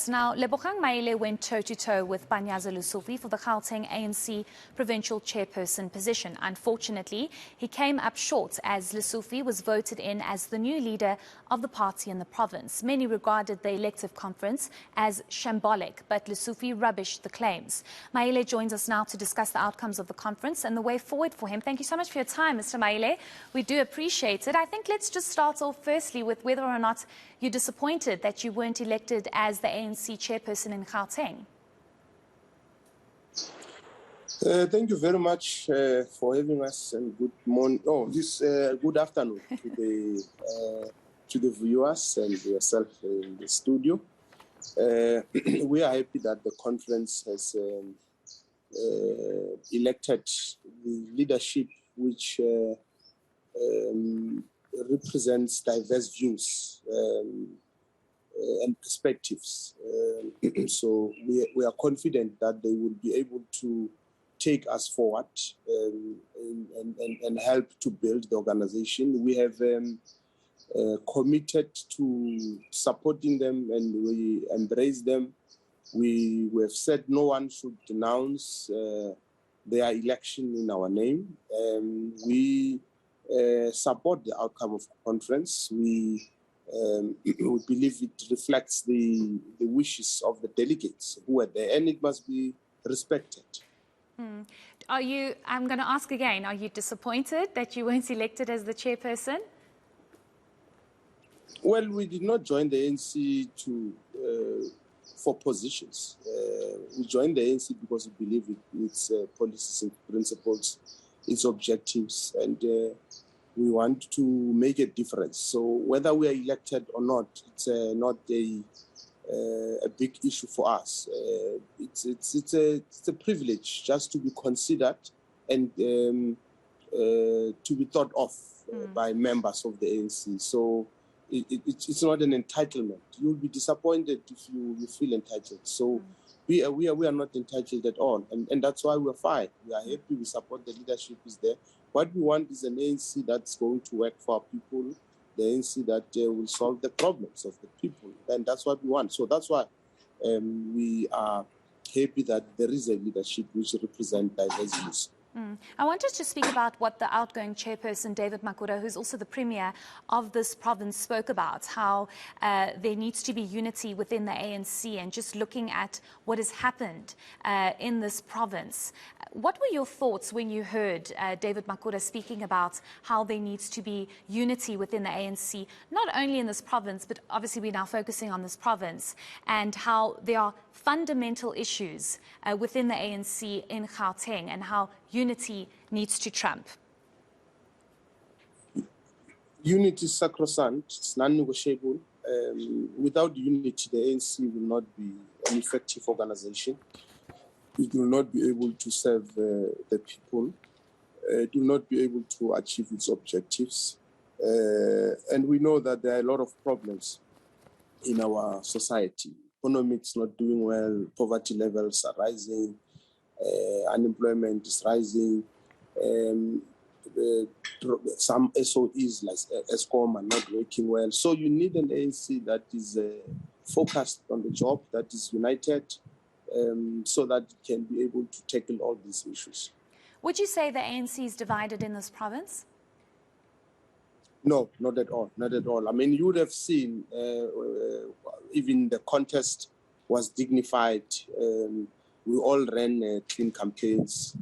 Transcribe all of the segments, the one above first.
Now, Lebogang Maile went toe-to-toe with Panyaza Lesufi for the Gauteng ANC Provincial chairperson position. Unfortunately, he came up short as Lesufi was voted in as the new leader of the party in the province. Many regarded the elective conference as shambolic, but Lesufi rubbished the claims. Maile joins us now to discuss the outcomes of the conference and the way forward for him. Thank you so much for your time, Mr. Maile. We do appreciate it. I think let's just start off firstly with whether or not you're disappointed that you weren't elected as the ANC chairperson in Gauteng. Thank you very much for having us, and good morning. Good afternoon to the viewers and yourself in the studio. We are happy that the conference has elected the leadership which represents diverse views and perspectives. So we are confident that they will be able to take us forward and help to build the organization. We have committed to supporting them, and we embrace them. We have said no one should denounce their election in our name. We support the outcome of the conference. We believe it reflects the wishes of the delegates who are there, and it must be respected. I'm going to ask again, are you disappointed that you weren't elected as the chairperson? Well, we did not join the ANC for positions. We joined the ANC because we believe in its policies and principles, its objectives, and we want to make a difference. So whether we are elected or not, it's not a big issue for us. It's a privilege just to be considered and to be thought of by members of the ANC. So it's not an entitlement. You'll be disappointed if you feel entitled. So we are not entitled at all, and that's why we're fine. We are happy. We support the leadership is there. What we want is an ANC that's going to work for our people, the ANC that will solve the problems of the people, and that's what we want. So that's why we are happy that there is a leadership which represents diverse views. I wanted to speak about what the outgoing chairperson, David Makhura, who's also the premier of this province, spoke about, how there needs to be unity within the ANC, and just looking at what has happened in this province. What were your thoughts when you heard David Makhura speaking about how there needs to be unity within the ANC, not only in this province, but obviously we're now focusing on this province, and how there are fundamental issues within the ANC in Gauteng, and how unity needs to trump? Unity is sacrosanct, it's non-negotiable. Without unity, the ANC will not be an effective organization. It will not be able to serve the people. It will not be able to achieve its objectives. And we know that there are a lot of problems in our society. Economy is not doing well, poverty levels are rising, unemployment is rising, some SOEs like ESCOM are not working well. So you need an ANC that is focused on the job, that is united, so that it can be able to tackle all these issues. Would you say the ANC is divided in this province? No, not at all, not at all. I mean, you would have seen even the contest was dignified. We all ran clean campaigns.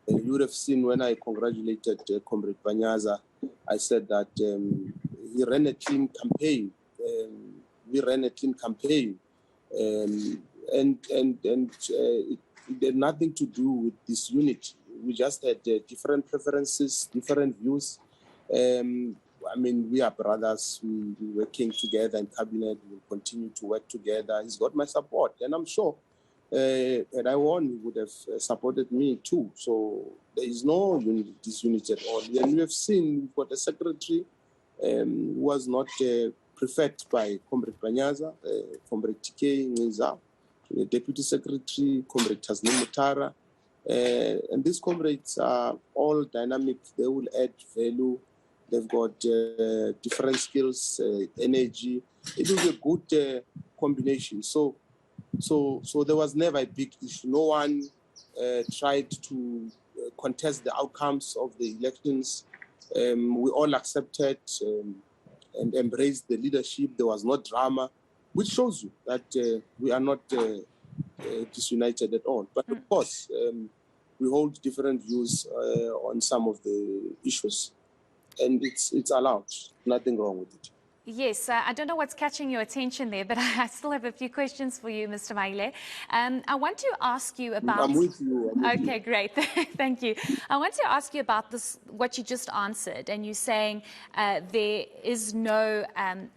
You would have seen when I congratulated Comrade Panyaza, I said that he ran a clean campaign. We ran a clean campaign. And it had nothing to do with this unity. We just had different preferences, different views. I mean, we are brothers. We're working together in cabinet. We'll continue to work together. He's got my support, and I'm sure had I won, he would have supported me too. So there is no disunity at all. And we have seen we've got a secretary who was not preferred by Comrade Panyaza, Comrade TK Ngiza, the deputy secretary, Comrade Tasnim Mutara. And these comrades are all dynamic. They will add value. They've got different skills, energy. It will be a good combination. So So there was never a big issue. No one tried to contest the outcomes of the elections. We all accepted and embraced the leadership. There was no drama, which shows you that we are not disunited at all. But of course, we hold different views on some of the issues, and it's allowed. Nothing wrong with it. Yes, I don't know what's catching your attention there, but I still have a few questions for you, Mr. Maile. I want to ask you about... I'm with you. Okay, great. Thank you. I want to ask you about this, what you just answered, and you're saying there is no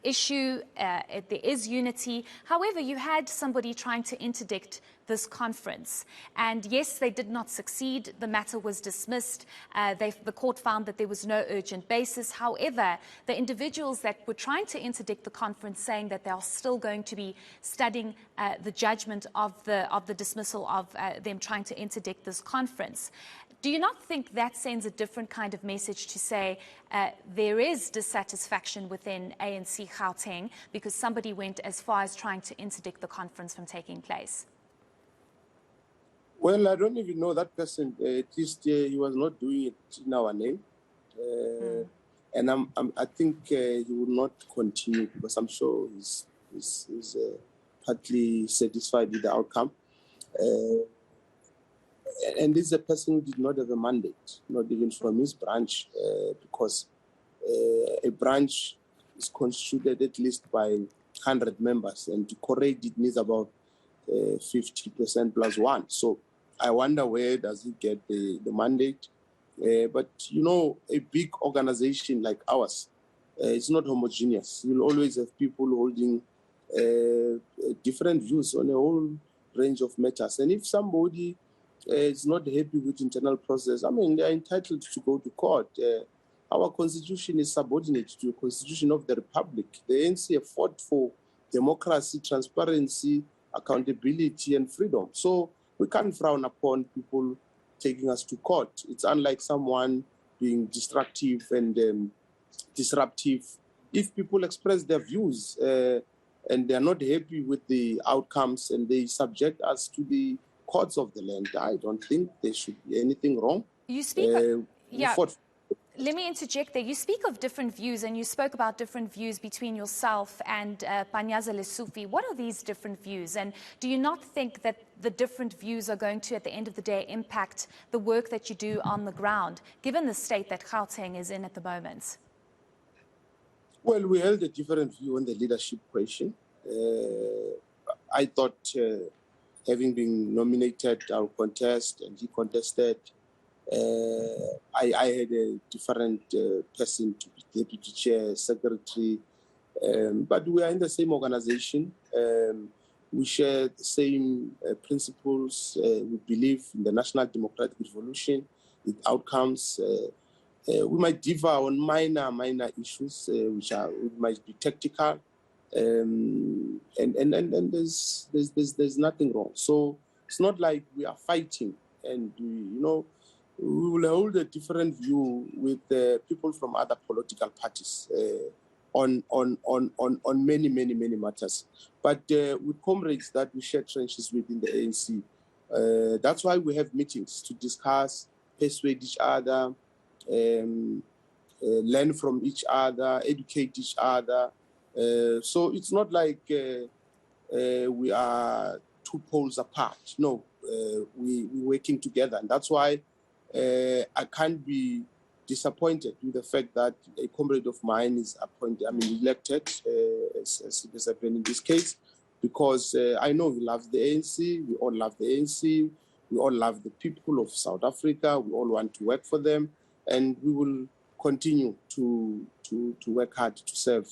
issue, there is unity. However, you had somebody trying to interdict this conference. And yes, they did not succeed. The matter was dismissed. The court found that there was no urgent basis. However, the individuals that were trying to interdict the conference, saying that they are still going to be studying the judgment of the dismissal of them trying to interdict this conference. Do you not think that sends a different kind of message to say there is dissatisfaction within ANC Gauteng because somebody went as far as trying to interdict the conference from taking place? Well, I don't even know that person. At least he was not doing it in our name. And I think he will not continue because I'm sure he's partly satisfied with the outcome. And this is a person who did not have a mandate, not even from his branch, because a branch is constituted at least by 100 members, and to correct it needs about 50% plus one. So I wonder where does he get the mandate. But, you know, a big organization like ours, it's not homogeneous. You'll always have people holding different views on a whole range of matters. And if somebody is not happy with internal process, I mean, they're entitled to go to court. Our constitution is subordinate to the constitution of the republic. The ANC have fought for democracy, transparency, accountability, and freedom. So we can't frown upon people taking us to court. It's unlike someone being destructive and disruptive. If people express their views and they're not happy with the outcomes and they subject us to the courts of the land, I don't think there should be anything wrong. You speak... Let me interject there. You speak of different views, and you spoke about different views between yourself and Panyaza Lesufi. What are these different views? And do you not think that the different views are going to, at the end of the day, impact the work that you do on the ground, given the state that Gauteng is in at the moment? Well, we held a different view on the leadership question. I thought, having been nominated, I'll contest, and he contested. I had a different person to be deputy chair, secretary, but we are in the same organization. We share the same principles. We believe in the national democratic revolution, its outcomes. We might differ on minor issues, which might be tactical, and there's nothing wrong. So it's not like we are fighting, and we will hold a different view with people from other political parties on many matters. But with comrades that we share trenches with in the ANC, that's why we have meetings to discuss, persuade each other, learn from each other, educate each other. So it's not like we are two poles apart. No, we're working together. And that's why I can't be disappointed with the fact that a comrade of mine is elected, as it has happened in this case, because I know he loves the ANC. We all love the ANC. We all love the people of South Africa. We all want to work for them, and we will continue to work hard to serve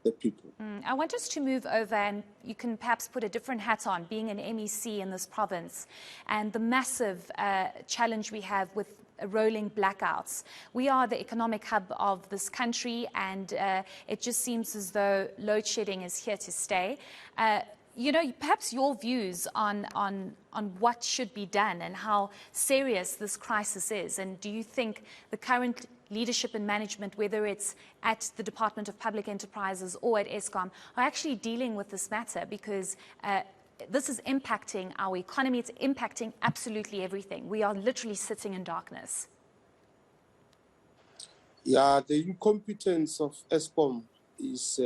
the people. I want us to move over, and you can perhaps put a different hat on, being an MEC in this province, and the massive challenge we have with rolling blackouts. We are the economic hub of this country, and it just seems as though load shedding is here to stay. Perhaps your views on what should be done and how serious this crisis is, and do you think the current leadership and management, whether it's at the Department of Public Enterprises or at Eskom, are actually dealing with this matter? Because this is impacting our economy. It's impacting absolutely everything. We are literally sitting in darkness. Yeah, the incompetence of ESCOM is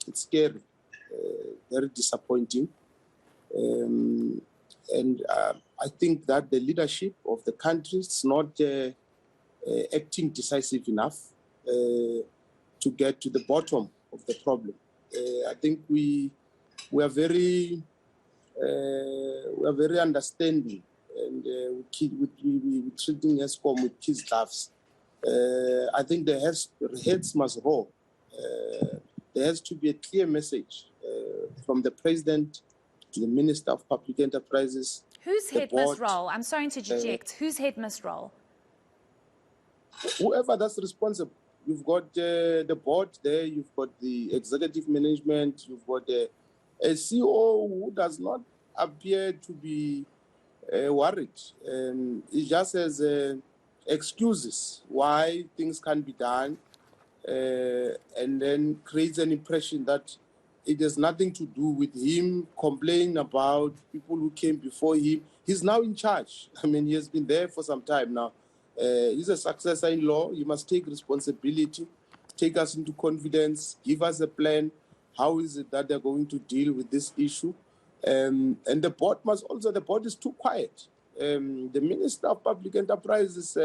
it's scary, very disappointing. And I think that the leadership of the country is not acting decisive enough to get to the bottom of the problem. I think we are very understanding, and we're treating ESCOM with kids' gloves. I think the heads must roll. There has to be a clear message from the president to the Minister of Public Enterprises. Whose head must roll? I'm sorry to interject. Whose head must roll? Whoever that's responsible. You've got the board there, you've got the executive management, you've got a CEO who does not appear to be worried. He just has excuses why things can't be done, and then creates an impression that it has nothing to do with him complaining about people who came before him. He's now in charge. I mean, he has been there for some time now. He's a successor-in-law. He must take responsibility, take us into confidence, give us a plan. How is it that they're going to deal with this issue? And the board the board is too quiet. The Minister of Public Enterprises,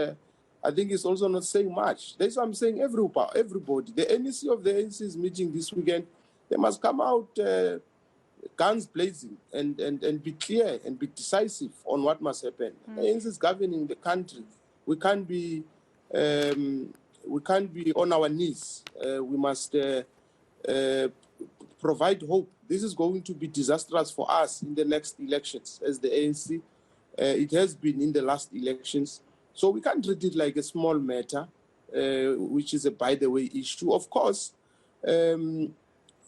I think, is also not saying much. That's what I'm saying, everybody. The NEC of the ANC is meeting this weekend. They must come out guns blazing and be clear and be decisive on what must happen. The ANC is governing the country. We can't be on our knees. We must provide hope. This is going to be disastrous for us in the next elections as the ANC. It has been in the last elections. So we can't treat it like a small matter, which is a by-the-way issue. Of course, in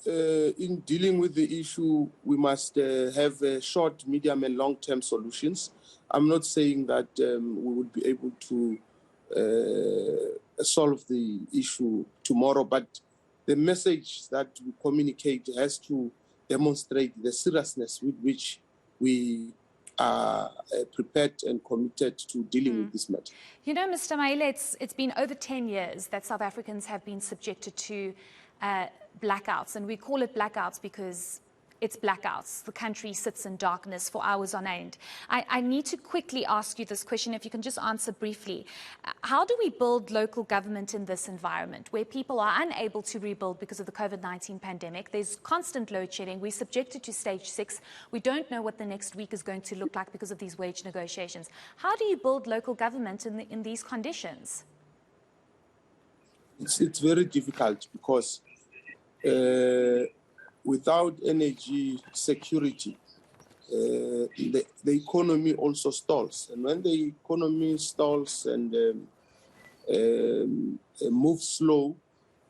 dealing with the issue, we must have short, medium, and long-term solutions. I'm not saying that we will be able to solve the issue tomorrow, but the message that we communicate has to demonstrate the seriousness with which we are prepared and committed to dealing with this matter. You know, Mr. Maile, it's been over 10 years that South Africans have been subjected to blackouts, and we call it blackouts because it's blackouts. The country sits in darkness for hours on end. I need to quickly ask you this question, if you can just answer briefly. How do we build local government in this environment where people are unable to rebuild because of the COVID-19 pandemic? There's constant load shedding. We're subjected to stage 6. We don't know what the next week is going to look like because of these wage negotiations. How do you build local government in these conditions? It's very difficult because without energy security, the economy also stalls. And when the economy stalls and moves slow,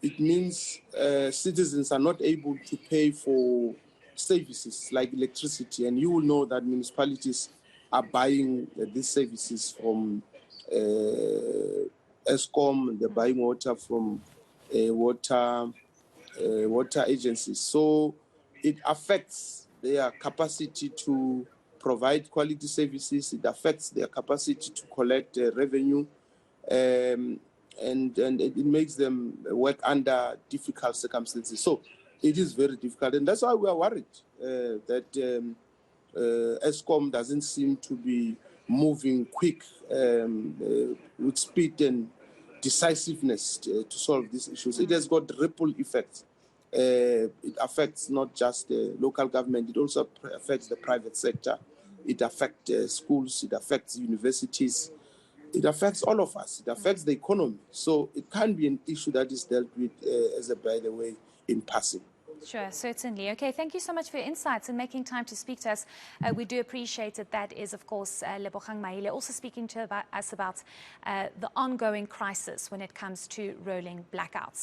it means citizens are not able to pay for services like electricity. And you will know that municipalities are buying these services from ESCOM, they're buying water from water agencies. So it affects their capacity to provide quality services. It affects their capacity to collect revenue, and it makes them work under difficult circumstances. So it is very difficult, and that's why we are worried that ESCOM doesn't seem to be moving quick with speed and decisiveness to solve these issues. It has got ripple effects. It affects not just the local government, it also affects the private sector. It affects schools, it affects universities, it affects all of us, it affects the economy. So it can't be an issue that is dealt with as a by the way in passing. Sure, certainly. Okay, thank you so much for your insights and making time to speak to us. We do appreciate it. That is, of course, Lebogang Maile, also speaking to us about the ongoing crisis when it comes to rolling blackouts.